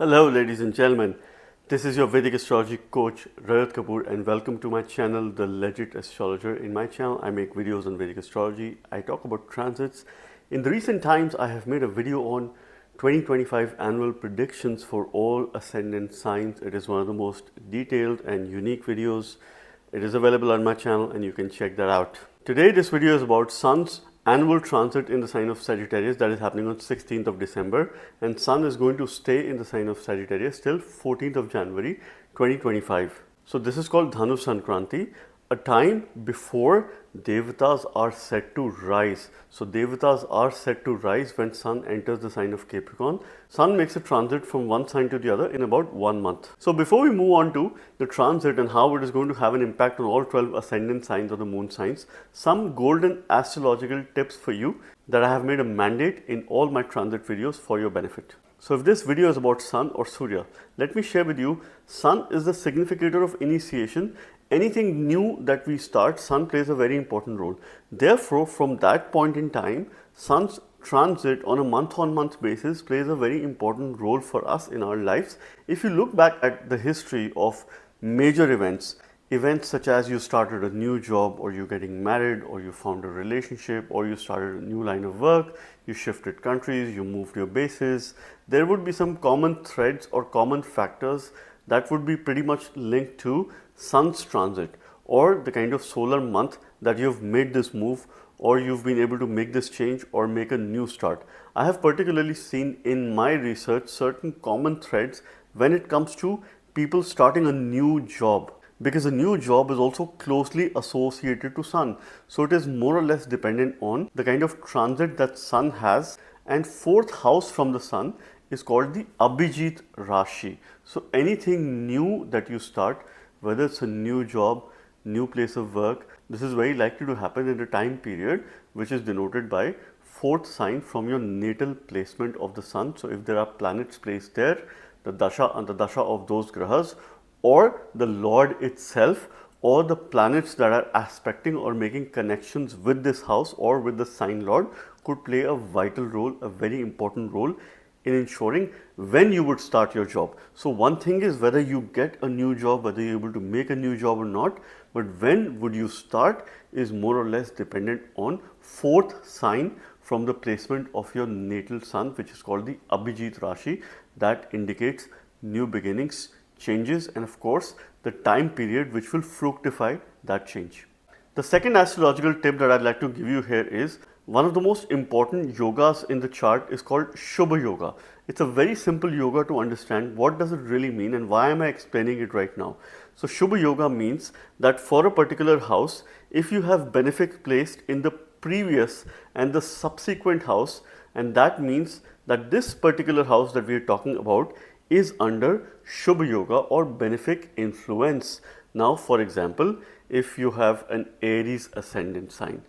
Hello ladies and gentlemen, this is your Vedic astrology coach Rajat Kapoor and welcome to my channel The Legit Astrologer. In my channel I make videos on Vedic astrology, I talk about transits. In the recent times I have made a video on 2025 annual predictions for all ascendant signs. It is one of the most detailed and unique videos. It is available on my channel and you can check that out. Today this video is about Sun's annual transit in the sign of Sagittarius that is happening on 16th of December, and Sun is going to stay in the sign of Sagittarius till 14th of January 2025. So this is called Dhanu Sankranti, a time before Devatas are set to rise. So Devatas are set to rise when Sun enters the sign of Capricorn. Sun makes a transit from one sign to the other in about 1 month. So before we move on to the transit and how it is going to have an impact on all 12 ascendant signs or the moon signs, some golden astrological tips for you that I have made a mandate in all my transit videos for your benefit. So if this video is about Sun or Surya, let me share with you, Sun is the significator of initiation. Anything new that we start, Sun plays a very important role. Therefore, from that point in time, Sun's transit on a month-on-month basis plays a very important role for us in our lives. If you look back at the history of major events such as you started a new job, or you're getting married, or you found a relationship, or you started a new line of work, you shifted countries, you moved your bases, there would be some common threads or common factors that would be pretty much linked to Sun's transit or the kind of solar month that you've made this move, or you've been able to make this change or make a new start. I have particularly seen in my research certain common threads when it comes to people starting a new job, because a new job is also closely associated to Sun. So it is more or less dependent on the kind of transit that Sun has, and fourth house from the Sun is called the Abhijit Rashi. So anything new that you start, whether it's a new job, new place of work, this is very likely to happen in a time period which is denoted by fourth sign from your natal placement of the Sun. So if there are planets placed there, the dasha and the dasha of those grahas, or the Lord itself, or the planets that are aspecting or making connections with this house or with the sign Lord, could play a vital role, a very important role in ensuring when you would start your job. So one thing is whether you get a new job, whether you're able to make a new job or not, but when would you start is more or less dependent on fourth sign from the placement of your natal Sun, which is called the Abhijit Rashi, that indicates new beginnings, changes, and of course the time period which will fructify that change. The second astrological tip that I'd like to give you here is one of the most important yogas in the chart is called Shubha Yoga. It's a very simple yoga to understand. What does it really mean and why am I explaining it right now? So Shubha Yoga means that for a particular house, if you have benefic placed in the previous and the subsequent house, and that means that this particular house that we are talking about is under Shubha Yoga or benefic influence. Now, for example, if you have an Aries ascendant sign,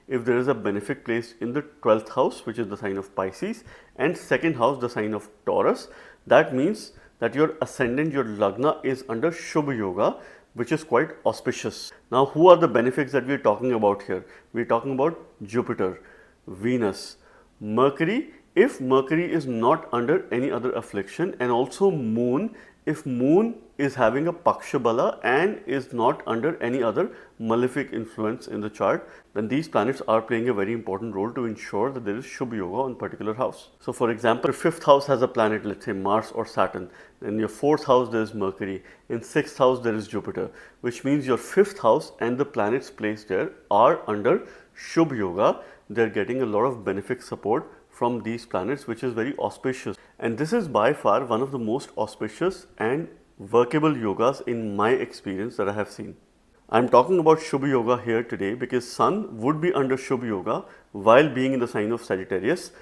if there is a benefic placed in the 12th house, which is the sign of Pisces, and second house, the sign of Taurus, that means that your ascendant, your Lagna, is under Shubha Yoga, which is quite auspicious. Now, who are the benefics that we are talking about here? We are talking about Jupiter, Venus, Mercury, if Mercury is not under any other affliction, and also Moon, if Moon is having a Paksha Bala and is not under any other malefic influence in the chart, then these planets are playing a very important role to ensure that there is Shubha Yoga on particular house. So for example, your fifth house has a planet, let's say Mars or Saturn. In your fourth house there is Mercury. In sixth house there is Jupiter, which means your fifth house and the planets placed there are under Shubha Yoga. They're getting a lot of benefic support from these planets, which is very auspicious. And this is by far one of the most auspicious and workable yogas in my experience that I have seen. I'm talking about Shubha Yoga here today because Sun would be under Shubha Yoga while being in the sign of Sagittarius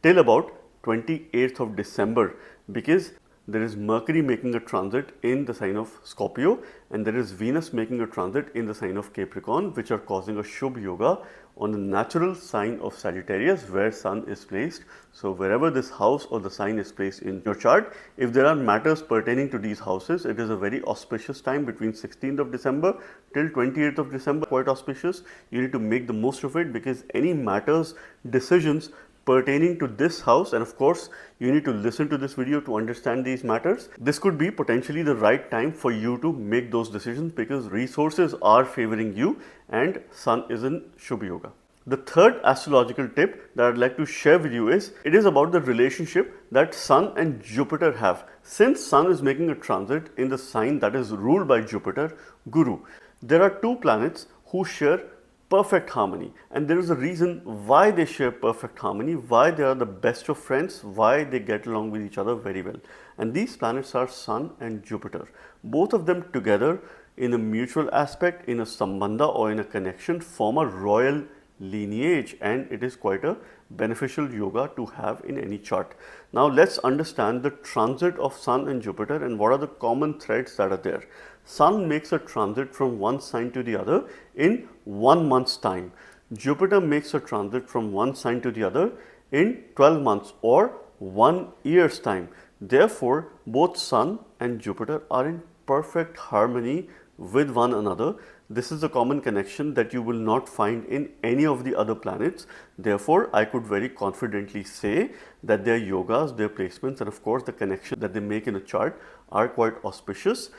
till about 28th of December, because there is Mercury making a transit in the sign of Scorpio and there is Venus making a transit in the sign of Capricorn, which are causing a Shubha Yoga on the natural sign of Sagittarius where Sun is placed. So wherever this house or the sign is placed in your chart, if there are matters pertaining to these houses, it is a very auspicious time between 16th of December till 28th of December, quite auspicious. You need to make the most of it because any matters, decisions pertaining to this house, and of course you need to listen to this video to understand these matters. This could be potentially the right time for you to make those decisions because resources are favoring you and Sun is in Shubh Yoga. The third astrological tip that I'd like to share with you is it is about the relationship that Sun and Jupiter have. Since Sun is making a transit in the sign that is ruled by Jupiter, Guru, there are two planets who share perfect harmony, and there is a reason why they share perfect harmony, why they are the best of friends, why they get along with each other very well. And these planets are Sun and Jupiter. Both of them together in a mutual aspect, in a sambandha or in a connection, form a royal lineage, and it is quite a beneficial yoga to have in any chart. Now let's understand the transit of Sun and Jupiter and what are the common threads that are there. Sun makes a transit from one sign to the other in 1 month's time. Jupiter makes a transit from one sign to the other in 12 months or 1 year's time. Therefore, both Sun and Jupiter are in perfect harmony with one another. This is a common connection that you will not find in any of the other planets. Therefore, I could very confidently say that their yogas, their placements, and of course the connection that they make in a chart are quite auspicious.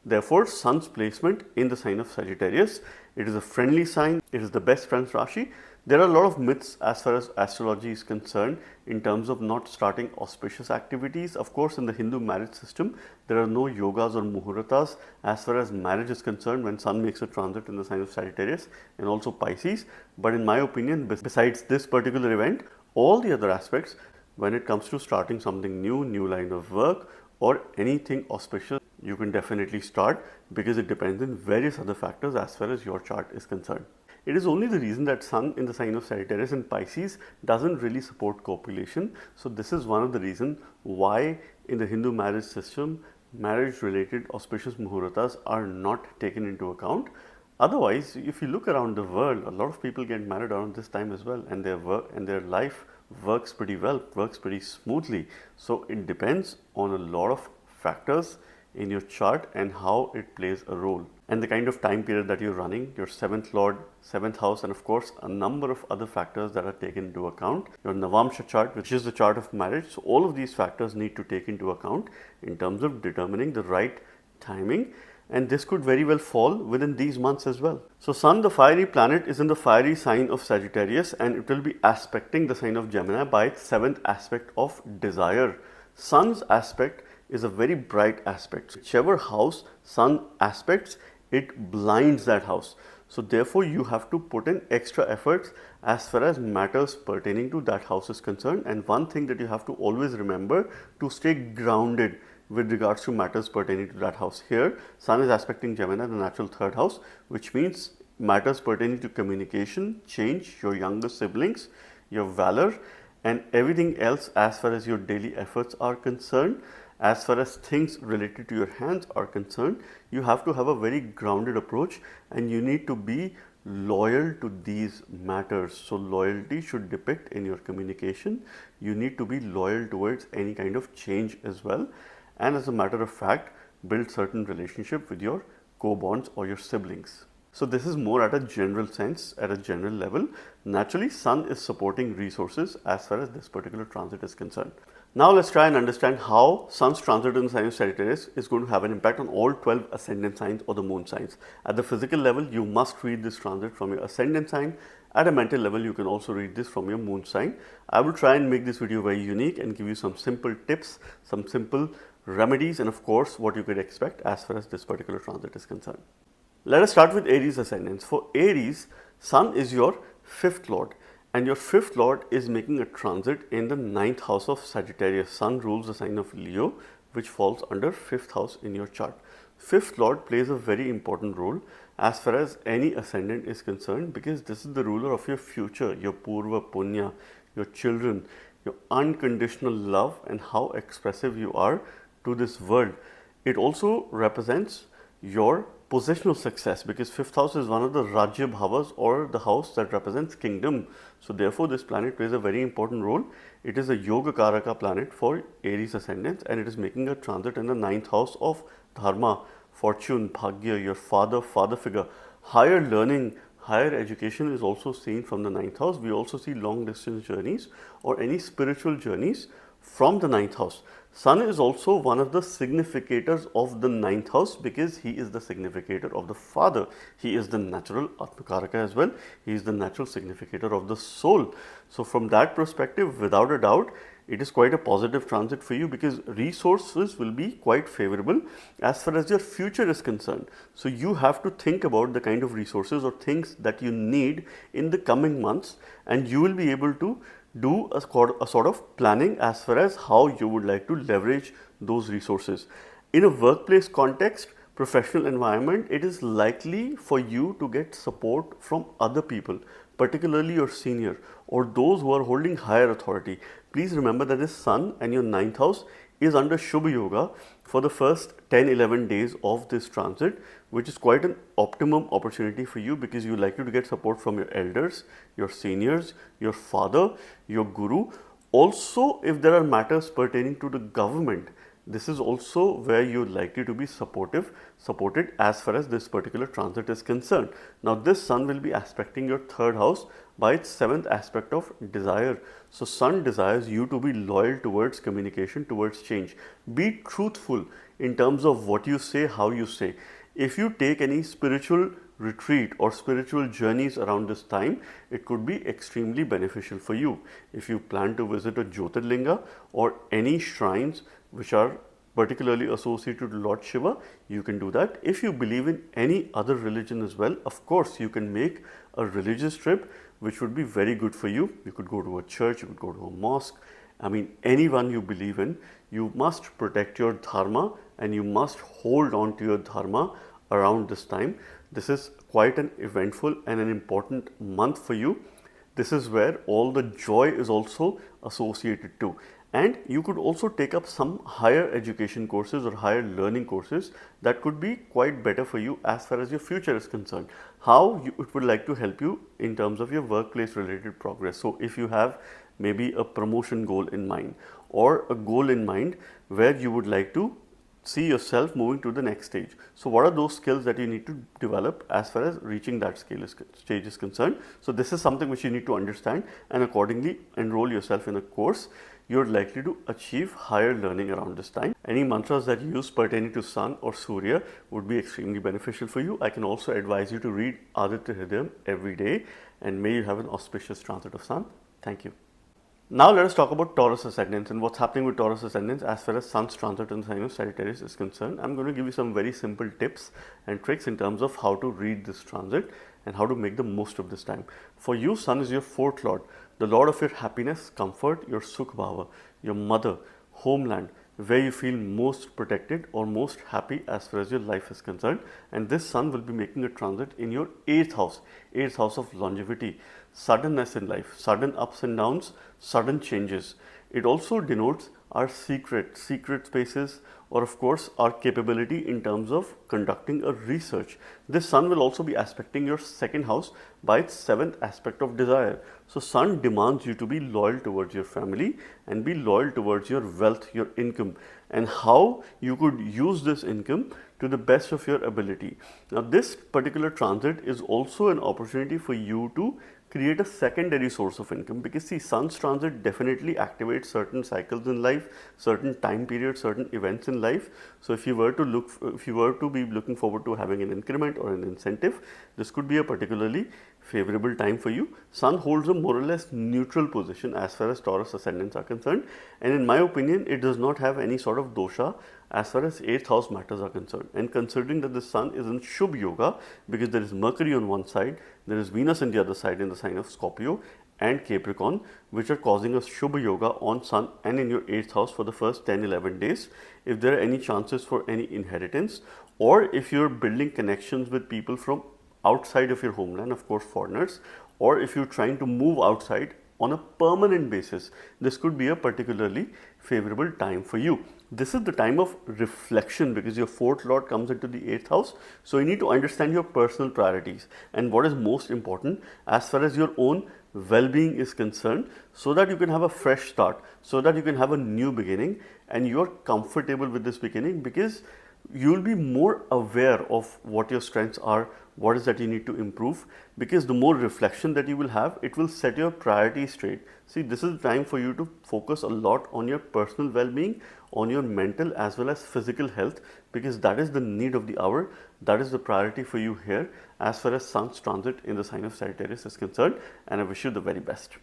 Therefore, Sun's placement in the sign of Sagittarius, it is a friendly sign, it is the best friends Rashi. There are a lot of myths as far as astrology is concerned in terms of not starting auspicious activities. Of course, in the Hindu marriage system, there are no yogas or muhurtas as far as marriage is concerned when Sun makes a transit in the sign of Sagittarius and also Pisces. But in my opinion, besides this particular event, all the other aspects, when it comes to starting something new line of work or anything auspicious, you can definitely start because it depends on various other factors as far as your chart is concerned. It is only the reason that Sun in the sign of Sagittarius and Pisces doesn't really support copulation. So this is one of the reasons why in the Hindu marriage system, marriage related auspicious muhurtas are not taken into account. Otherwise, if you look around the world, a lot of people get married around this time as well, and their work and their life works pretty well, works pretty smoothly. So it depends on a lot of factors in your chart and how it plays a role and the kind of time period that you're running, your 7th lord, 7th house, and of course a number of other factors that are taken into account. Your Navamsha chart, which is the chart of marriage. So all of these factors need to take into account in terms of determining the right timing, and this could very well fall within these months as well. So Sun, the fiery planet, is in the fiery sign of Sagittarius and it will be aspecting the sign of Gemini by its 7th aspect of desire. Sun's aspect is a very bright aspect. Whichever house Sun aspects, it blinds that house. So therefore, you have to put in extra efforts as far as matters pertaining to that house is concerned. And one thing that you have to always remember, to stay grounded with regards to matters pertaining to that house. Here, Sun is aspecting Gemini, the natural 3rd house, which means matters pertaining to communication, change, your younger siblings, your valor, and everything else as far as your daily efforts are concerned. As far as things related to your hands are concerned, you have to have a very grounded approach and you need to be loyal to these matters. So loyalty should depict in your communication. You need to be loyal towards any kind of change as well. And as a matter of fact, build certain relationship with your co-bonds or your siblings. So this is more at a general sense, at a general level. Naturally, Sun is supporting resources as far as this particular transit is concerned. Now let's try and understand how Sun's transit in the sign of Sagittarius is going to have an impact on all 12 ascendant signs or the moon signs. At the physical level, you must read this transit from your ascendant sign. At a mental level, you can also read this from your moon sign. I will try and make this video very unique and give you some simple tips, some simple remedies, and of course what you could expect as far as this particular transit is concerned. Let us start with Aries ascendants. For Aries, Sun is your 5th lord. And your 5th lord is making a transit in the 9th house of Sagittarius. Sun rules the sign of Leo, which falls under 5th house in your chart. 5th lord plays a very important role as far as any ascendant is concerned because this is the ruler of your future, your Purva Punya, your children, your unconditional love and how expressive you are to this world. It also represents your positional success because 5th house is one of the Rajya Bhavas or the house that represents kingdom. So therefore, this planet plays a very important role. It is a Yoga Karaka planet for Aries ascendants and it is making a transit in the 9th house of Dharma, fortune, Bhagya, your father figure, higher learning, higher education is also seen from the ninth house. We also see long distance journeys or any spiritual journeys from the ninth house. Sun is also one of the significators of the ninth house because he is the significator of the father. He is the natural Atmakaraka as well. He is the natural significator of the soul. So from that perspective, without a doubt, it is quite a positive transit for you because resources will be quite favorable as far as your future is concerned. So you have to think about the kind of resources or things that you need in the coming months, and you will be able to do a sort of planning as far as how you would like to leverage those resources. In a workplace context, professional environment, it is likely for you to get support from other people, particularly your senior or those who are holding higher authority. Please remember that this Sun and your ninth house is under Shubha Yoga for the first 10-11 days of this transit, which is quite an optimum opportunity for you because you likely to get support from your elders, your seniors, your father, your guru. Also, if there are matters pertaining to the government, this is also where you're likely to be supported as far as this particular transit is concerned. Now, this Sun will be aspecting your third house by its seventh aspect of desire. So, Sun desires you to be loyal towards communication, towards change. Be truthful in terms of what you say, how you say. If you take any spiritual retreat or spiritual journeys around this time, it could be extremely beneficial for you. If you plan to visit a Jyotirlinga or any shrines which are particularly associated to Lord Shiva, you can do that. If you believe in any other religion as well, of course, you can make a religious trip which would be very good for you. You could go to a church, you could go to a mosque. I mean, anyone you believe in, you must protect your dharma and you must hold on to your dharma around this time. This is quite an eventful and an important month for you. This is where all the joy is also associated to. And you could also take up some higher education courses or higher learning courses that could be quite better for you as far as your future is concerned. How it would like to help you in terms of your workplace related progress. So if you have maybe a promotion goal in mind or a goal in mind where you would like to see yourself moving to the next stage. So what are those skills that you need to develop as far as reaching that stage is concerned? So this is something which you need to understand and accordingly enroll yourself in a course. You're likely to achieve higher learning around this time. Any mantras that you use pertaining to Sun or Surya would be extremely beneficial for you. I can also advise you to read Aditya Hridayam every day, and may you have an auspicious transit of Sun. Thank you. Now let us talk about Taurus Ascendants and what's happening with Taurus Ascendants as far as Sun's transit in the sign of Sagittarius is concerned. I'm going to give you some very simple tips and tricks in terms of how to read this transit and how to make the most of this time. For you, Sun is your fourth lord, the lord of your happiness, comfort, your Sukh Bhava, your mother, homeland, where you feel most protected or most happy as far as your life is concerned. And this Sun will be making a transit in your 8th house of longevity, suddenness in life, sudden ups and downs, sudden changes. It also denotes our secret spaces, or of course our capability in terms of conducting a research. This Sun will also be aspecting your 2nd house by its 7th aspect of desire. So Sun demands you to be loyal towards your family and be loyal towards your wealth, your income, and how you could use this income to the best of your ability. Now this particular transit is also an opportunity for you to create a secondary source of income, because see, Sun's transit definitely activates certain cycles in life, certain time periods, certain events in life. So if you were to be looking forward to having an increment or an incentive, this could be a particularly favorable time for you. Sun holds a more or less neutral position as far as Taurus ascendants are concerned, and in my opinion, it does not have any sort of dosha as far as 8th house matters are concerned. And considering that the Sun is in Shubh Yoga, because there is Mercury on one side, there is Venus on the other side in the sign of Scorpio and Capricorn, which are causing a Shubh Yoga on Sun and in your 8th house for the first 10-11 days. If there are any chances for any inheritance, or if you're building connections with people from outside of your homeland, of course foreigners, or if you're trying to move outside on a permanent basis, this could be a particularly favorable time for you. This is the time of reflection, because your 4th lord comes into the 8th house. So you need to understand your personal priorities and what is most important as far as your own well-being is concerned, so that you can have a fresh start, so that you can have a new beginning and you're comfortable with this beginning, because you'll be more aware of what your strengths are, what is that you need to improve, because the more reflection that you will have, it will set your priorities straight. See, this is the time for you to focus a lot on your personal well-being, on your mental as well as physical health, because that is the need of the hour. That is the priority for you here as far as Sun's transit in the sign of Sagittarius is concerned, and I wish you the very best.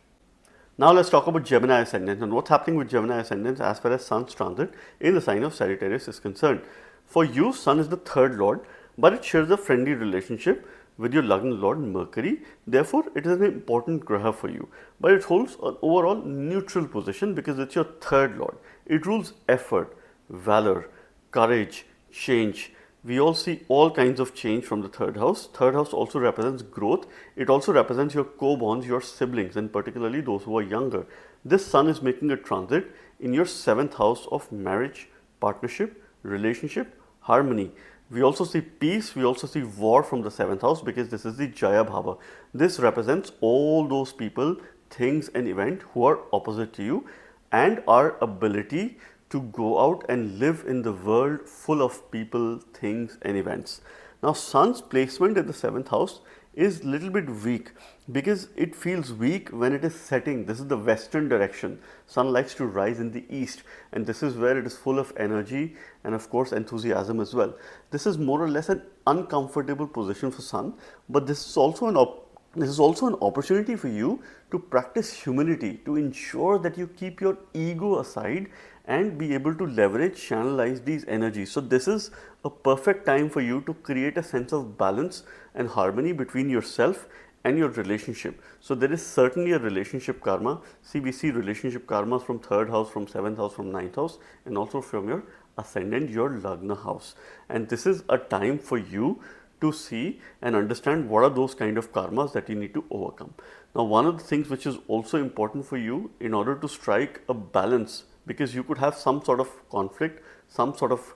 Now let's talk about Gemini Ascendants and what's happening with Gemini Ascendants as far as Sun's transit in the sign of Sagittarius is concerned. For you, Sun is the third lord, but it shares a friendly relationship with your Lagna lord Mercury. Therefore, it is an important graha for you, but it holds an overall neutral position because it's your third lord. It rules effort, valor, courage, change. We all see all kinds of change from the third house. Third house also represents growth. It also represents your co-borns, your siblings, and particularly those who are younger. This Sun is making a transit in your seventh house of marriage, partnership, relationship, harmony. We also see peace, we also see war from the seventh house because this is the Jaya Bhava. This represents all those people, things, and events who are opposite to you and our ability to go out and live in the world full of people, things, and events. Now, Sun's placement in the seventh house is little bit weak because it feels weak when it is setting. This is the western direction. Sun likes to rise in the east, and this is where it is full of energy and of course enthusiasm as well. This is more or less an uncomfortable position for Sun, but this is also an opportunity for you to practice humility, to ensure that you keep your ego aside and be able to leverage, channelize these energies. So this is a perfect time for you to create a sense of balance and harmony between yourself and your relationship. So there is certainly a relationship karma. See, we see relationship karmas from third house, from seventh house, from ninth house, and also from your ascendant, your Lagna house. And this is a time for you to see and understand what are those kind of karmas that you need to overcome. Now, one of the things which is also important for you in order to strike a balance, because you could have some sort of conflict, some sort of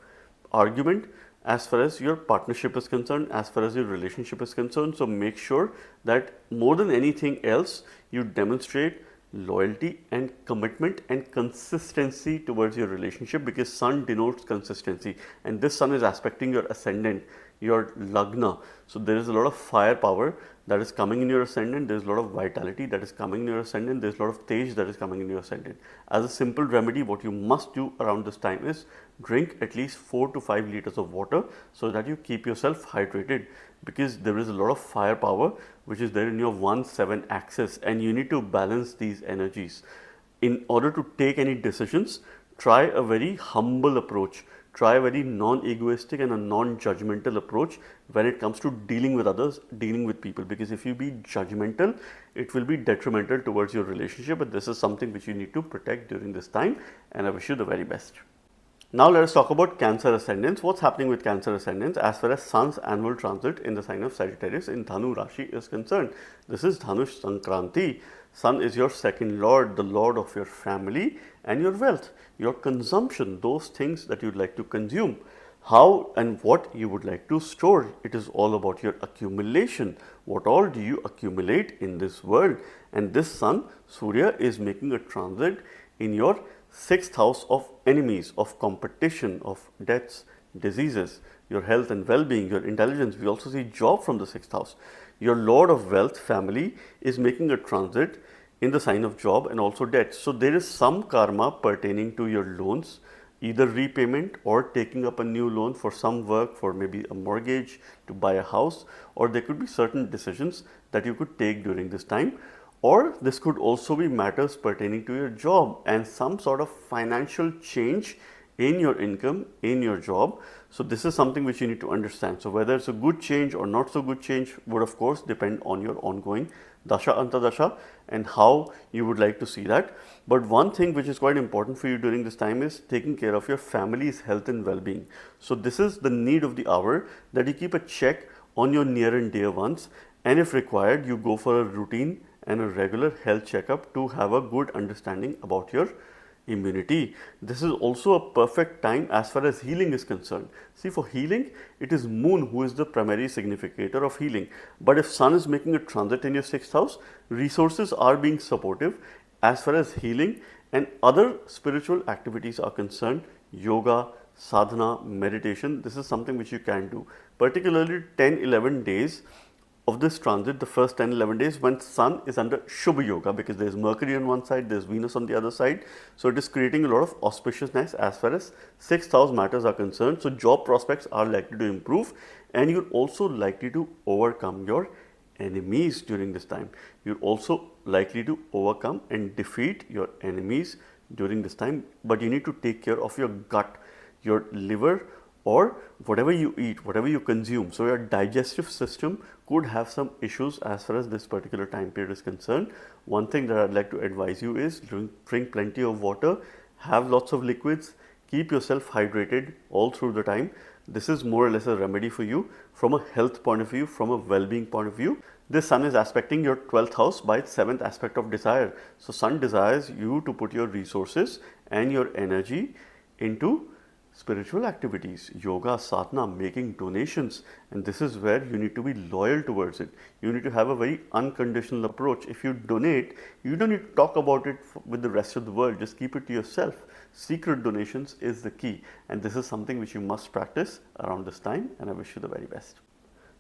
argument as far as your partnership is concerned, as far as your relationship is concerned. So make sure that more than anything else, you demonstrate loyalty and commitment and consistency towards your relationship, because Sun denotes consistency, and this Sun is aspecting your ascendant, your Lagna. So there is a lot of firepower that is coming in your ascendant. There is a lot of vitality that is coming in your ascendant. There is a lot of tej that is coming in your ascendant. As a simple remedy, what you must do around this time is drink at least 4 to 5 liters of water so that you keep yourself hydrated, because there is a lot of firepower which is there in your 1-7 axis, and you need to balance these energies. In order to take any decisions, try a very humble approach. Try a very non-egoistic and a non-judgmental approach when it comes to dealing with others, dealing with people, because if you be judgmental, it will be detrimental towards your relationship, but this is something which you need to protect during this time, and I wish you the very best. Now let us talk about Cancer Ascendants. What's happening with Cancer Ascendants as far as Sun's annual transit in the sign of Sagittarius in Dhanu Rashi is concerned? This is Dhanush Sankranti. Sun is your second lord, the lord of your family and your wealth, your consumption, those things that you'd like to consume, how and what you would like to store. It is all about your accumulation. What all do you accumulate in this world? And this Sun, Surya, is making a transit in your sixth house of enemies, of competition, of deaths, diseases, your health and well-being, your intelligence. We also see job from the sixth house. Your lord of wealth, family, is making a transit in the sign of job and also debt. So there is some karma pertaining to your loans, either repayment or taking up a new loan for some work, for maybe a mortgage, to buy a house, or there could be certain decisions that you could take during this time. Or this could also be matters pertaining to your job and some sort of financial change in your income, in your job. So this is something which you need to understand. So whether it's a good change or not so good change would of course depend on your ongoing Dasha Antadasha and how you would like to see that. But one thing which is quite important for you during this time is taking care of your family's health and well-being. So this is the need of the hour, that you keep a check on your near and dear ones, and if required, you go for a routine and a regular health checkup to have a good understanding about your immunity. This is also a perfect time as far as healing is concerned. See, for healing, it is Moon who is the primary significator of healing. But if Sun is making a transit in your sixth house, resources are being supportive as far as healing and other spiritual activities are concerned. Yoga, sadhana, meditation. This is something which you can do, particularly 10-11 days of this transit, the first 10-11 days when Sun is under Shubha Yoga, because there is Mercury on one side, there is Venus on the other side. So it is creating a lot of auspiciousness as far as 6th house matters are concerned. So job prospects are likely to improve, and you're also likely to overcome your enemies during this time. You're also likely to overcome and defeat your enemies during this time, but you need to take care of your gut, your liver, or whatever you eat, whatever you consume. So your digestive system could have some issues as far as this particular time period is concerned. One thing that I'd like to advise you is drink plenty of water, have lots of liquids, keep yourself hydrated all through the time. This is more or less a remedy for you from a health point of view, from a well-being point of view. This Sun is aspecting your 12th house by its 7th aspect of desire. So Sun desires you to put your resources and your energy into spiritual activities, yoga, sadhana, making donations, and this is where you need to be loyal towards it. You need to have a very unconditional approach. If you donate, you don't need to talk about it with the rest of the world, just keep it to yourself. Secret donations is the key, and this is something which you must practice around this time, and I wish you the very best.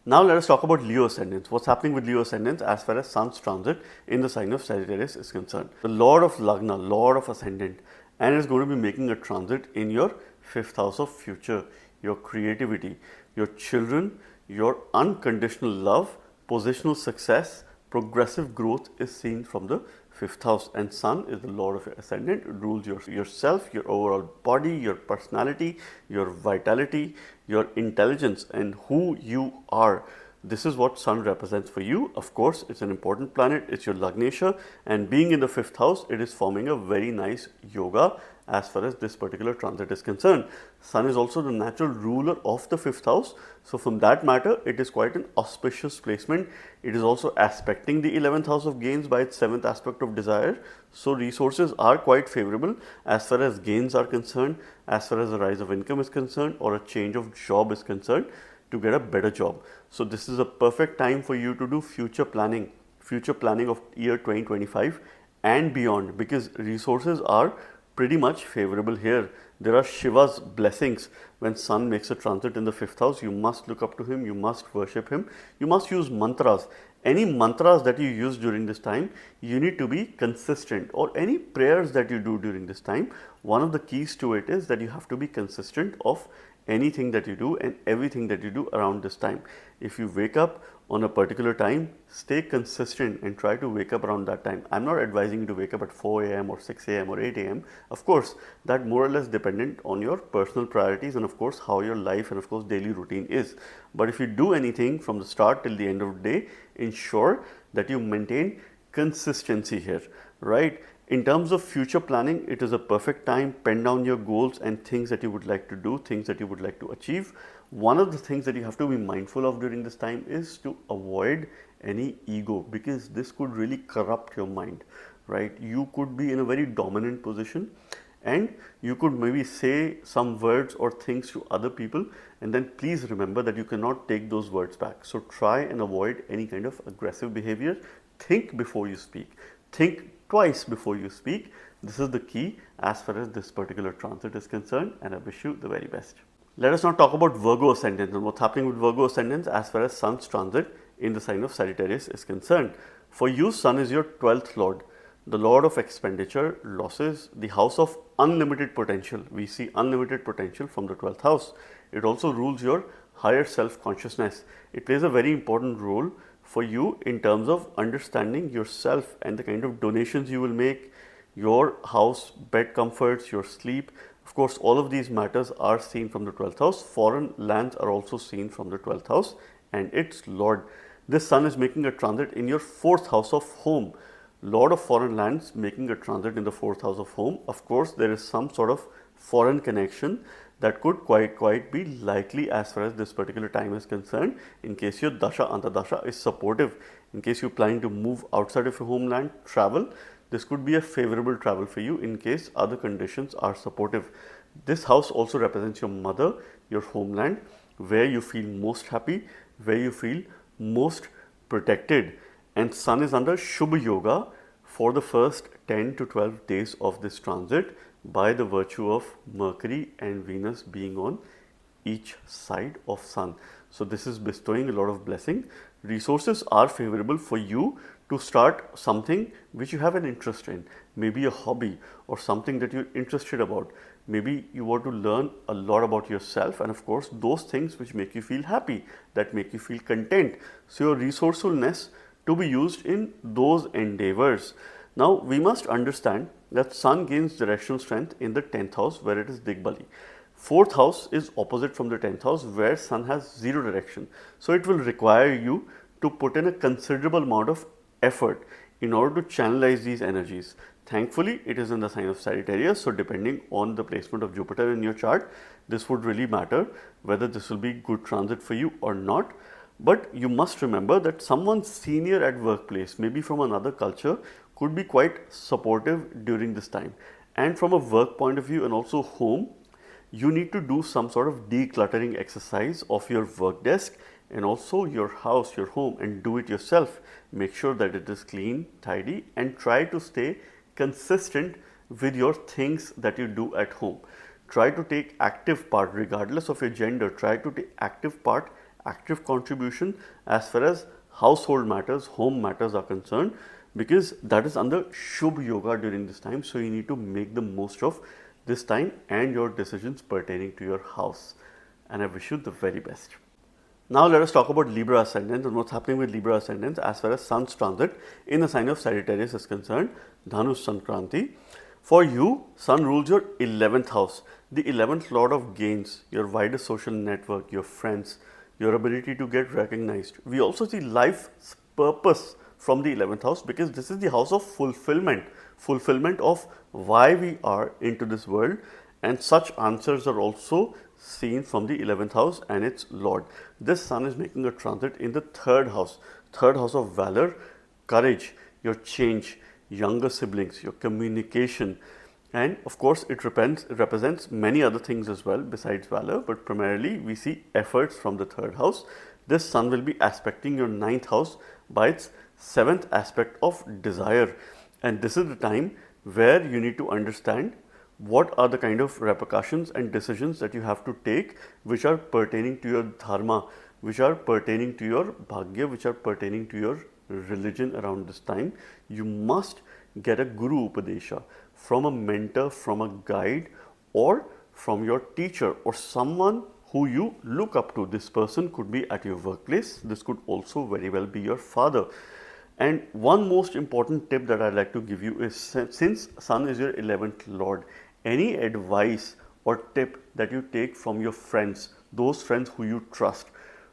Now let us talk about Leo Ascendants. What's happening with Leo Ascendants as far as Sun's transit in the sign of Sagittarius is concerned. The Lord of Lagna, Lord of Ascendant, and is going to be making a transit in your 5th house of future, your creativity, your children, your unconditional love, positional success, progressive growth is seen from the 5th house, and Sun is the Lord of your ascendant. It rules yourself, your overall body, your personality, your vitality, your intelligence, and who you are. This is what Sun represents for you. Of course, it's an important planet, it's your Lagnesha, and being in the 5th house, it is forming a very nice yoga as far as this particular transit is concerned. Sun is also the natural ruler of the 5th house. So from that matter, it is quite an auspicious placement. It is also aspecting the 11th house of gains by its 7th aspect of desire. So resources are quite favorable as far as gains are concerned, as far as the rise of income is concerned, or a change of job is concerned, to get a better job. So this is a perfect time for you to do future planning of year 2025 and beyond, because resources are pretty much favorable here. There are Shiva's blessings. When Sun makes a transit in the 5th house, you must look up to him, you must worship him, you must use mantras. Any mantras that you use during this time, you need to be consistent, or any prayers that you do during this time, one of the keys to it is that you have to be consistent of anything that you do and everything that you do around this time. If you wake up on a particular time, stay consistent and try to wake up around that time. I'm not advising you to wake up at 4 a.m. or 6 a.m. or 8 a.m. Of course, that more or less dependent on your personal priorities and of course how your life and of course daily routine is. But if you do anything from the start till the end of the day, ensure that you maintain consistency here, right? In terms of future planning, it is a perfect time. Pen down your goals and things that you would like to do, things that you would like to achieve. One of the things that you have to be mindful of during this time is to avoid any ego, because this could really corrupt your mind, right? You could be in a very dominant position and you could maybe say some words or things to other people, and then please remember that you cannot take those words back. So try and avoid any kind of aggressive behavior. Think before you speak. Think twice before you speak. This is the key as far as this particular transit is concerned, and I wish you the very best. Let us now talk about Virgo Ascendants and what's happening with Virgo Ascendants as far as Sun's transit in the sign of Sagittarius is concerned. For you, Sun is your 12th Lord, the Lord of expenditure, losses, the house of unlimited potential. We see unlimited potential from the 12th house. It also rules your higher self-consciousness. It plays a very important role for you in terms of understanding yourself and the kind of donations you will make, your house, bed comforts, your sleep. Of course, all of these matters are seen from the 12th house. Foreign lands are also seen from the 12th house and its Lord. This Sun is making a transit in your 4th house of home. Lord of foreign lands making a transit in the 4th house of home. Of course, there is some sort of foreign connection that could quite be likely as far as this particular time is concerned, in case your Dasha Antardasha is supportive. In case you're planning to move outside of your homeland, travel, this could be a favorable travel for you in case other conditions are supportive. This house also represents your mother, your homeland, where you feel most happy, where you feel most protected. And Sun is under Shubha Yoga for the first 10 to 12 days of this transit. by the virtue of Mercury and Venus being on each side of Sun. So this is bestowing a lot of blessing. Resources are favorable for you to start something which you have an interest in, maybe a hobby or something that you're interested about. Maybe you want to learn a lot about yourself, and of course those things which make you feel happy, that make you feel content. So your resourcefulness to be used in those endeavors. Now we must understand that Sun gains directional strength in the 10th house where it is Digbali. 4th house is opposite from the 10th house where Sun has zero direction. So it will require you to put in a considerable amount of effort in order to channelize these energies. Thankfully, it is in the sign of Sagittarius, so depending on the placement of Jupiter in your chart, this would really matter whether this will be good transit for you or not. But you must remember that someone senior at workplace, maybe from another culture, could be quite supportive during this time. And from a work point of view and also home, you need to do some sort of decluttering exercise of your work desk and also your house, your home, and do it yourself. Make sure that it is clean, tidy, and try to stay consistent with your things that you do at home. Try to take active part regardless of your gender. Try to take active part, active contribution as far as household matters, home matters are concerned, because that is under Shubh Yoga during this time. So you need to make the most of this time and your decisions pertaining to your house. And I wish you the very best. Now let us talk about Libra Ascendants and what's happening with Libra Ascendants as far as Sun's transit in the sign of Sagittarius is concerned, Dhanush Sankranti. For you, Sun rules your 11th house, the 11th lord of gains, your wider social network, your friends, your ability to get recognized. We also see life's purpose from the 11th house because this is the house of fulfillment of why we are into this world, and such answers are also seen from the 11th house and its lord. This Sun is making a transit in the 3rd house of valor, courage, your change, younger siblings, your communication, and of course it represents many other things as well besides valor, but primarily we see efforts from the 3rd house. This Sun will be aspecting your 9th house by its 7th aspect of desire, and this is the time where you need to understand what are the kind of repercussions and decisions that you have to take which are pertaining to your dharma, which are pertaining to your bhagya, which are pertaining to your religion around this time. You must get a guru upadesha from a mentor, from a guide, or from your teacher or someone who you look up to. This person could be at your workplace. This could also very well be your father. And one most important tip that I'd like to give you is, since Sun is your 11th lord, any advice or tip that you take from your friends, those friends who you trust,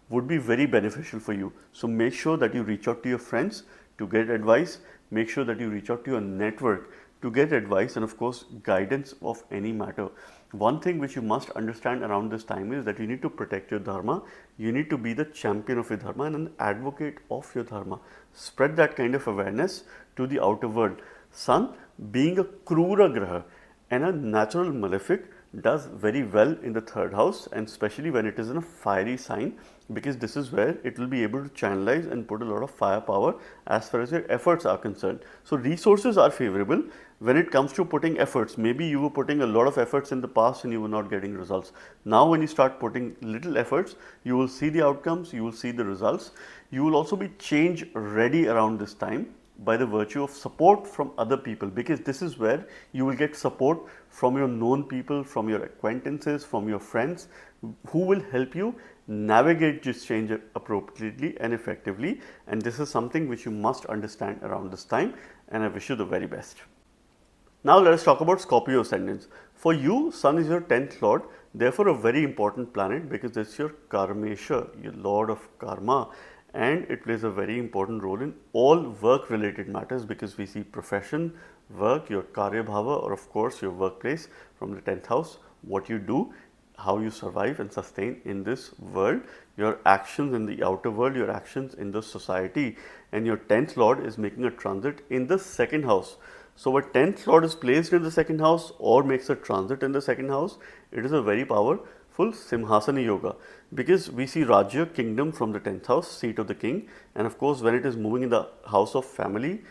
would be very beneficial for you. So make sure that you reach out to your friends to get advice. Make sure that you reach out to your network to get advice and of course guidance of any matter. One thing which you must understand around this time is that you need to protect your dharma. You need to be the champion of your dharma and an advocate of your dharma. Spread that kind of awareness to the outer world. Sun, being a Krura Graha and a natural malefic, does very well in the 3rd house, and especially when it is in a fiery sign, because this is where it will be able to channelize and put a lot of firepower as far as your efforts are concerned. So resources are favorable when it comes to putting efforts. Maybe you were putting a lot of efforts in the past and you were not getting results. Now when you start putting little efforts, you will see the outcomes, you will see the results. You will also be change ready around this time by the virtue of support from other people, because this is where you will get support from your known people, from your acquaintances, from your friends, who will help you navigate this change appropriately and effectively. And this is something which you must understand around this time, and I wish you the very best. Now let us talk about Scorpio Ascendants. For you, Sun is your 10th lord, therefore a very important planet because it's your Karmesha, your lord of karma, and it plays a very important role in all work related matters, because we see profession, work, your Karya Bhava, or of course your workplace from the 10th house, what you do, how you survive and sustain in this world, your actions in the outer world, your actions in the society. And your 10th lord is making a transit in the 2nd house. So a 10th lord is placed in the 2nd house or makes a transit in the 2nd house. It is a very powerful Simhasana Yoga, because we see Rajya, kingdom, from the 10th house, seat of the king, and of course when it is moving in the house of family,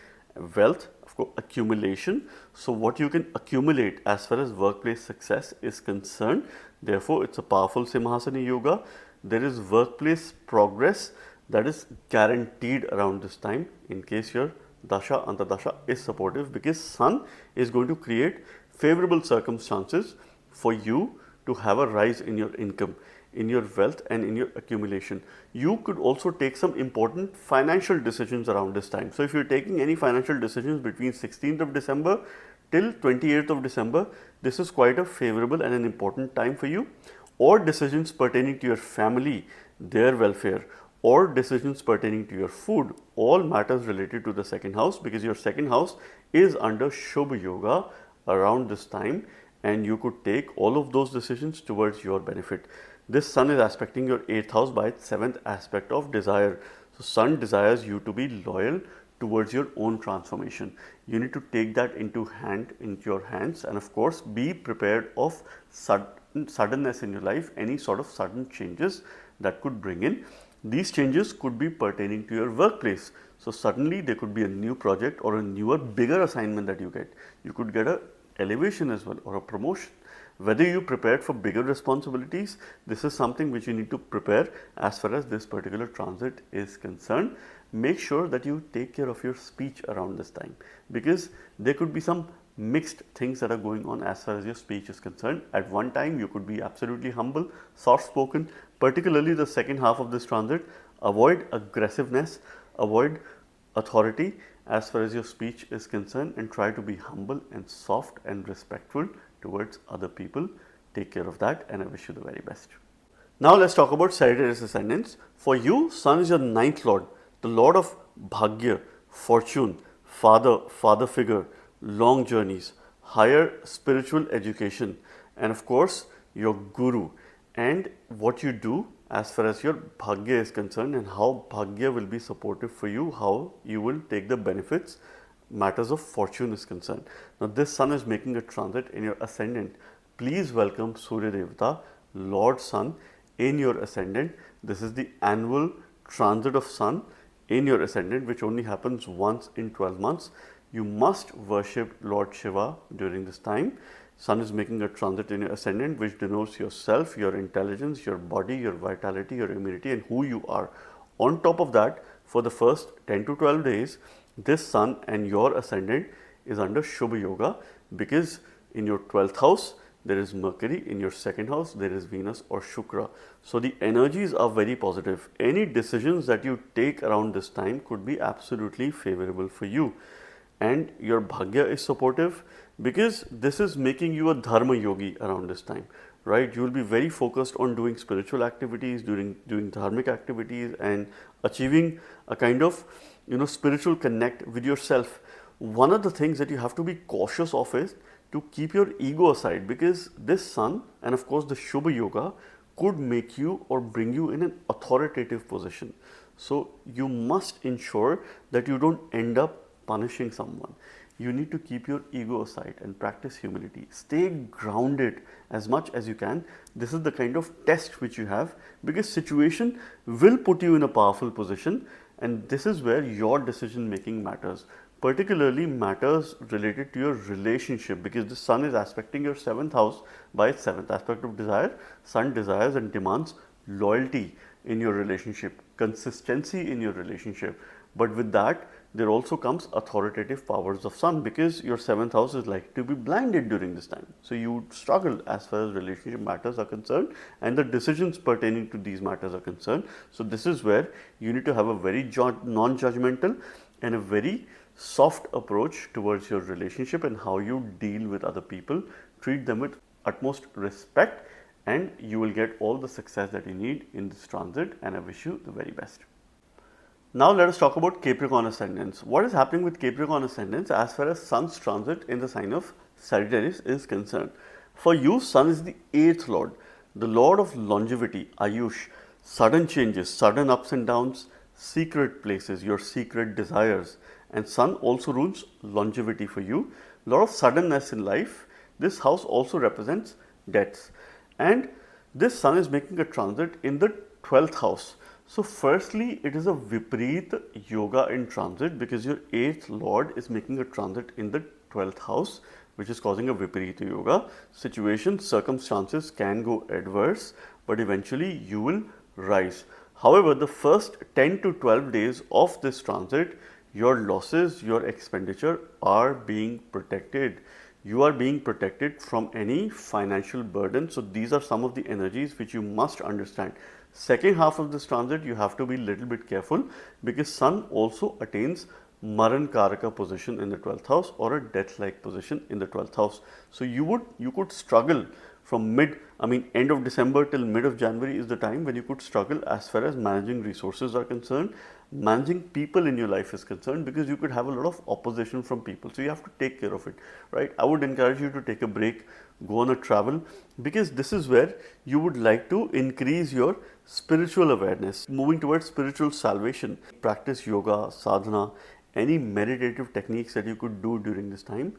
wealth, of course, accumulation. So what you can accumulate as far as workplace success is concerned. Therefore, it's a powerful Simhasana yoga. There is workplace progress that is guaranteed around this time in case your dasha antardasha is supportive, because sun is going to create favorable circumstances for you to have a rise in your income, in your wealth and in your accumulation. You could also take some important financial decisions around this time. So if you're taking any financial decisions between 16th of December till 28th of December, this is quite a favorable and an important time for you. Or decisions pertaining to your family, their welfare, or decisions pertaining to your food, all matters related to the second house, because your second house is under Shubha Yoga around this time, and you could take all of those decisions towards your benefit. This sun is aspecting your 8th house by its 7th aspect of desire. So sun desires you to be loyal towards your own transformation. You need to take that into your hands, and of course be prepared of suddenness in your life, any sort of sudden changes that could bring in. These changes could be pertaining to your workplace. So suddenly there could be a new project or a newer, bigger assignment that you get. You could get a elevation as well, or a promotion. Whether you prepared for bigger responsibilities, this is something which you need to prepare as far as this particular transit is concerned. Make sure that you take care of your speech around this time, because there could be some mixed things that are going on as far as your speech is concerned. At one time you could be absolutely humble, soft spoken, particularly the second half of this transit. Avoid aggressiveness, avoid authority as far as your speech is concerned, and try to be humble and soft and respectful towards other people. Take care of that, and I wish you the very best. Now let's talk about Sagittarius ascendants. For you, sun is your 9th lord, the lord of bhagya, fortune, father figure, long journeys, higher spiritual education, and of course your guru, and what you do as far as your bhagya is concerned, and how bhagya will be supportive for you, how you will take the benefits, matters of fortune is concerned. Now this sun is making a transit in your ascendant. Please welcome Surya Devata, Lord Sun, in your ascendant. This is the annual transit of sun in your ascendant, which only happens once in 12 months. You must worship Lord Shiva during this time. Sun is making a transit in your ascendant, which denotes yourself, your intelligence, your body, your vitality, your immunity, and who you are. On top of that, for the first 10 to 12 days, this sun and your ascendant is under Shubha Yoga, because in your 12th house there is Mercury, in your second house there is Venus or Shukra. So the energies are very positive. Any decisions that you take around this time could be absolutely favorable for you. And your bhagya is supportive, because this is making you a dharma yogi around this time, right? You will be very focused on doing spiritual activities, doing dharmic activities, and achieving a kind of spiritual connect with yourself. One of the things that you have to be cautious of is to keep your ego aside, because this sun and of course the Shubha Yoga could make you or bring you in an authoritative position. So you must ensure that you don't end up punishing someone. You need to keep your ego aside and practice humility. Stay grounded as much as you can. This is the kind of test which you have, because situation will put you in a powerful position, and this is where your decision making matters. Particularly matters related to your relationship, because the sun is aspecting your 7th house by its 7th aspect of desire. Sun desires and demands loyalty in your relationship, consistency in your relationship. But with that, there also comes authoritative powers of sun, because your 7th house is likely to be blinded during this time. So you struggle as far as relationship matters are concerned, and the decisions pertaining to these matters are concerned. So this is where you need to have a very non-judgmental and a very soft approach towards your relationship and how you deal with other people. Treat them with utmost respect, and you will get all the success that you need in this transit, and I wish you the very best. Now let us talk about Capricorn ascendants. What is happening with Capricorn ascendants as far as sun's transit in the sign of Sagittarius is concerned? For you, sun is the 8th lord, the lord of longevity, Ayush, sudden changes, sudden ups and downs, secret places, your secret desires. And sun also rules longevity for you. A lot of suddenness in life. This house also represents deaths. And this sun is making a transit in the 12th house. So firstly, it is a Vipareet yoga in transit because your 8th lord is making a transit in the 12th house, which is causing a Vipareeta yoga situation. Circumstances can go adverse, but eventually you will rise. However, the first 10 to 12 days of this transit, your losses, your expenditure are being protected. You are being protected from any financial burden. So these are some of the energies which you must understand. Second half of this transit, you have to be a little bit careful because Sun also attains Maran Karaka position in the 12th house or a death-like position in the 12th house. So you could struggle from end of December till mid of January is the time when you could struggle as far as managing resources are concerned, managing people in your life is concerned, because you could have a lot of opposition from people. So you have to take care of it, right? I would encourage you to take a break, go on a travel, because this is where you would like to increase your spiritual awareness, moving towards spiritual salvation. Practice yoga, sadhana, any meditative techniques that you could do during this time,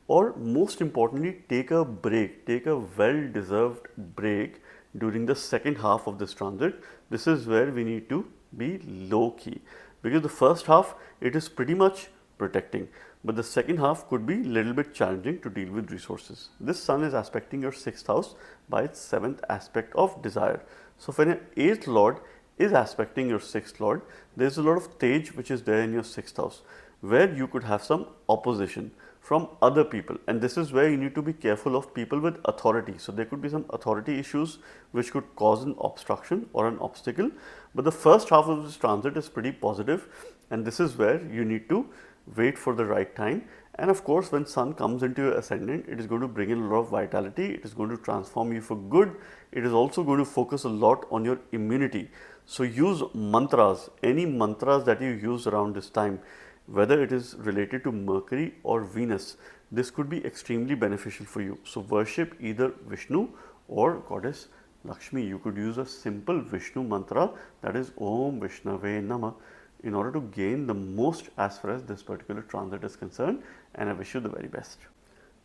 or most importantly, take a break, take a well deserved break during the second half of this transit. This is where we need to be low key, because the first half it is pretty much protecting, but the second half could be a little bit challenging to deal with resources. This Sun is aspecting your 6th house by its 7th aspect of desire. So when an 8th lord is aspecting your 6th lord, there is a lot of Tej which is there in your 6th house, where you could have some opposition from other people, and this is where you need to be careful of people with authority. So there could be some authority issues which could cause an obstruction or an obstacle, but the first half of this transit is pretty positive, and this is where you need to wait for the right time. And of course, when Sun comes into your ascendant, it is going to bring in a lot of vitality, it is going to transform you for good, it is also going to focus a lot on your immunity. So use mantras, any mantras that you use around this time, whether it is related to Mercury or Venus, this could be extremely beneficial for you. So worship either Vishnu or goddess Lakshmi. You could use a simple Vishnu mantra, that is Om Vishnave Nama, in order to gain the most as far as this particular transit is concerned, and I wish you the very best.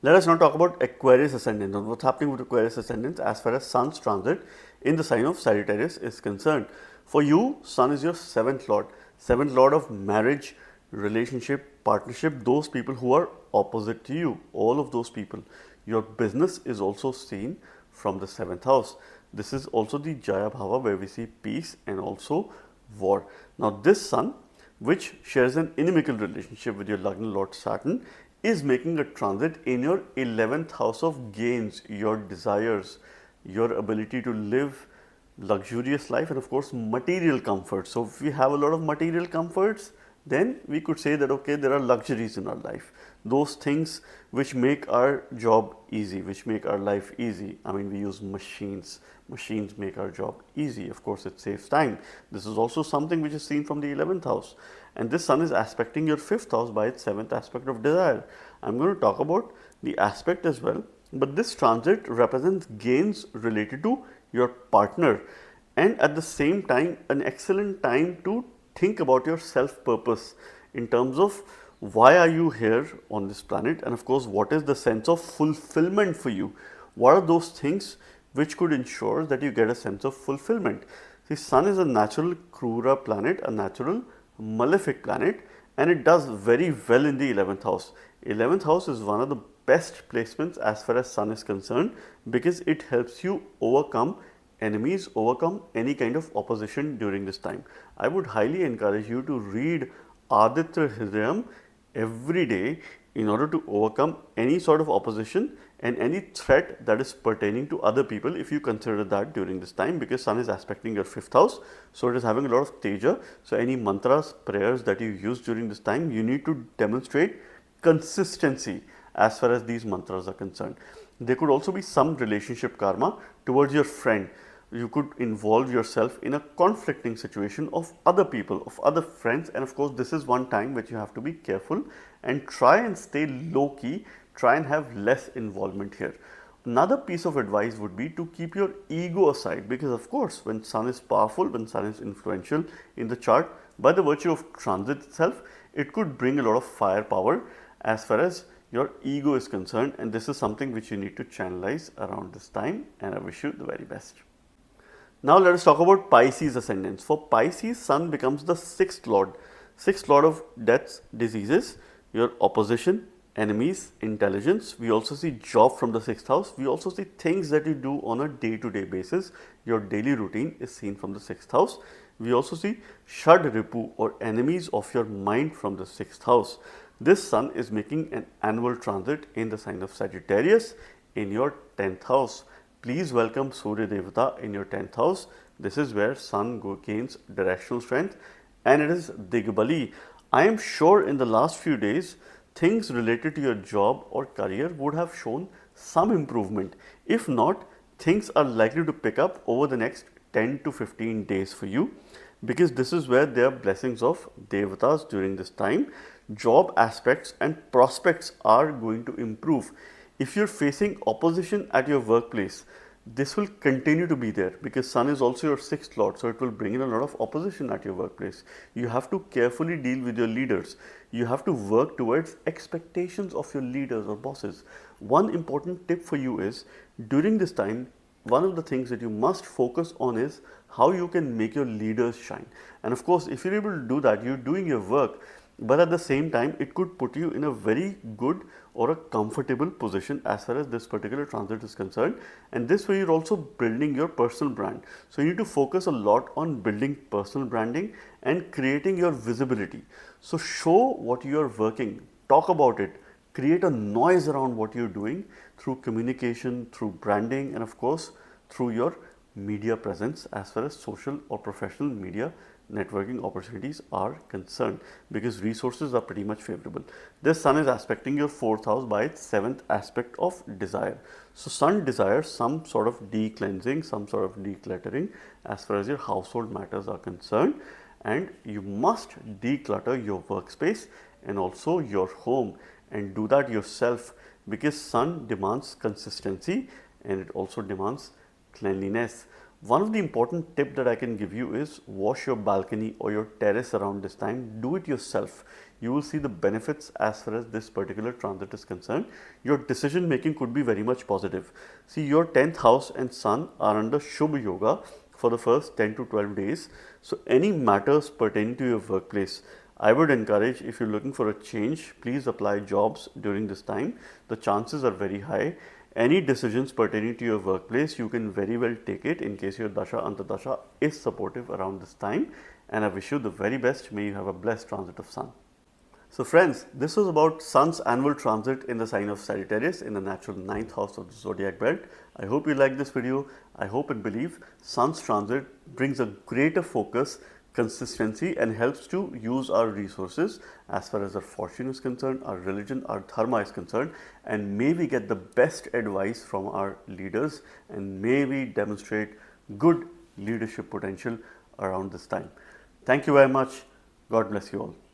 Let us now talk about Aquarius ascendant and what's happening with Aquarius ascendants as far as Sun's transit in the sign of Sagittarius is concerned. For you, Sun is your 7th lord of marriage, relationship, partnership, those people who are opposite to you, all of those people. Your business is also seen from the 7th house. This is also the Jaya Bhava, where we see peace and also war. Now this Sun, which shares an inimical relationship with your Lagna Lord Saturn, is making a transit in your 11th house of gains, your desires, your ability to live luxurious life, and of course material comfort. So if we have a lot of material comforts, then we could say that okay, there are luxuries in our life, those things which make our job easy, which make our life easy. I mean, we use machines make our job easy, of course it saves time. This is also something which is seen from the 11th house, and this Sun is aspecting your 5th house by its 7th aspect of desire. I'm going to talk about the aspect as well, but this transit represents gains related to your partner, and at the same time an excellent time to think about your self purpose in terms of why are you here on this planet, and of course what is the sense of fulfillment for you. What are those things which could ensure that you get a sense of fulfillment? See, Sun is a natural Krura planet, a natural malefic planet, and it does very well in the 11th house. 11th house is one of the best placements as far as Sun is concerned, because it helps you overcome enemies, overcome any kind of opposition during this time. I would highly encourage you to read Aditya Hridayam every day in order to overcome any sort of opposition and any threat that is pertaining to other people, if you consider that during this time, because Sun is aspecting your 5th house, so it is having a lot of teja. So any mantras, prayers that you use during this time, you need to demonstrate consistency as far as these mantras are concerned. There could also be some relationship karma towards your friend. You could involve yourself in a conflicting situation of other people, of other friends, and of course this is one time which you have to be careful and try and stay low key, try and have less involvement here. Another piece of advice would be to keep your ego aside, because of course when Sun is powerful, when Sun is influential in the chart, by the virtue of transit itself, it could bring a lot of firepower as far as your ego is concerned, and this is something which you need to channelize around this time, and I wish you the very best. Now let us talk about Pisces ascendants. For Pisces, Sun becomes the sixth lord of deaths, diseases, your opposition, enemies, intelligence. We also see job from the sixth house. We also see things that you do on a day-to-day basis. Your daily routine is seen from the sixth house. We also see Shad Ripu or enemies of your mind from the sixth house. This Sun is making an annual transit in the sign of Sagittarius in your 10th house. Please welcome Surya Devata in your 10th house. This is where Sun gains directional strength, and it is Digbali. I am sure in the last few days, things related to your job or career would have shown some improvement. If not, things are likely to pick up over the next 10 to 15 days for you, because this is where there are blessings of Devatas during this time. Job aspects and prospects are going to improve. If you're facing opposition at your workplace, this will continue to be there because Sun is also your sixth lord, so it will bring in a lot of opposition at your workplace. You have to carefully deal with your leaders. You have to work towards expectations of your leaders or bosses. One important tip for you is during this time, one of the things that you must focus on is how you can make your leaders shine. And of course, if you're able to do that, you're doing your work, but at the same time, it could put you in a very good or a comfortable position as far as this particular transit is concerned. And this way, you're also building your personal brand. So you need to focus a lot on building personal branding and creating your visibility. So show what you are working, talk about it, create a noise around what you're doing through communication, through branding, and of course, through your media presence as far as social or professional media networking opportunities are concerned, because resources are pretty much favorable. This Sun is aspecting your 4th house by its 7th aspect of desire. So Sun desires some sort of de-cleansing, some sort of decluttering as far as your household matters are concerned, and you must declutter your workspace and also your home, and do that yourself because Sun demands consistency and it also demands cleanliness. One of the important tip that I can give you is wash your balcony or your terrace around this time. Do it yourself. You will see the benefits as far as this particular transit is concerned. Your decision making could be very much positive. See, your 10th house and Sun are under Shubh Yoga for the first 10 to 12 days. So any matters pertaining to your workplace, I would encourage, if you're looking for a change, please apply jobs during this time. The chances are very high. Any decisions pertaining to your workplace, you can very well take it in case your Dasha Antardasha is supportive around this time. And I wish you the very best. May you have a blessed transit of Sun. So friends, this was about Sun's annual transit in the sign of Sagittarius in the natural 9th house of the zodiac belt. I hope you liked this video. I hope and believe Sun's transit brings a greater focus, consistency, and helps to use our resources as far as our fortune is concerned, our religion, our dharma is concerned, and may we get the best advice from our leaders, and may we demonstrate good leadership potential around this time. Thank you very much. God bless you all.